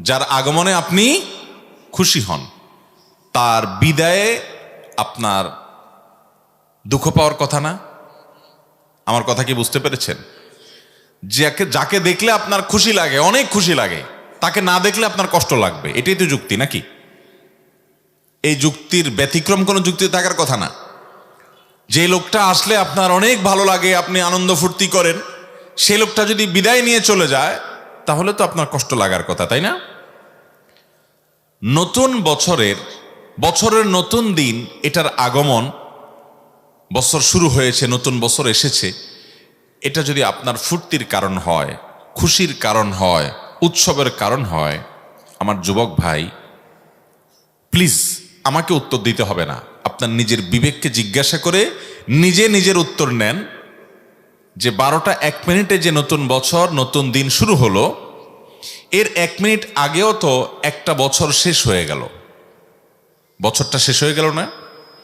যার আগমনে আপনি খুশি হন, তার বিদায়ে আপনার দুঃখ পাওয়ার কথা না? আমার কথা কি বুঝতে পেরেছেন? যাকে দেখলে আপনার খুশি লাগে, অনেক খুশি লাগে, তাকে না দেখলে আপনার কষ্ট লাগবে, এটাই তো যুক্তি নাকি? এই যুক্তির ব্যতিক্রম কোনো যুক্তি থাকার কথা না। যে লোকটা আসলে আপনার অনেক ভালো লাগে, আপনি আনন্দ ফুর্তি করেন, সে লোকটা যদি বিদায় নিয়ে চলে যায় তাহলে তো আপনার কষ্ট লাগার কথা, তাই না? নতুন বছরের নতুন দিন, এটার আগমন, বছর শুরু হয়েছে, নতুন বছর এসেছে, এটা যদি আপনার ফুর্তির কারণ হয়, খুশির কারণ হয়, উৎসবের কারণ হয়, আমার যুবক ভাই, প্লিজ আমাকে উত্তর দিতে হবে না, আপনার নিজের বিবেককে জিজ্ঞাসা করে নিজে নিজের উত্তর নেন যে 12টা 1 মিনিটে যে নতুন বছর, নতুন দিন শুরু হলো, এর 1 মিনিট আগেও তো একটা বছর শেষ হয়ে গেল। বছরটা শেষ হয়ে গেল না?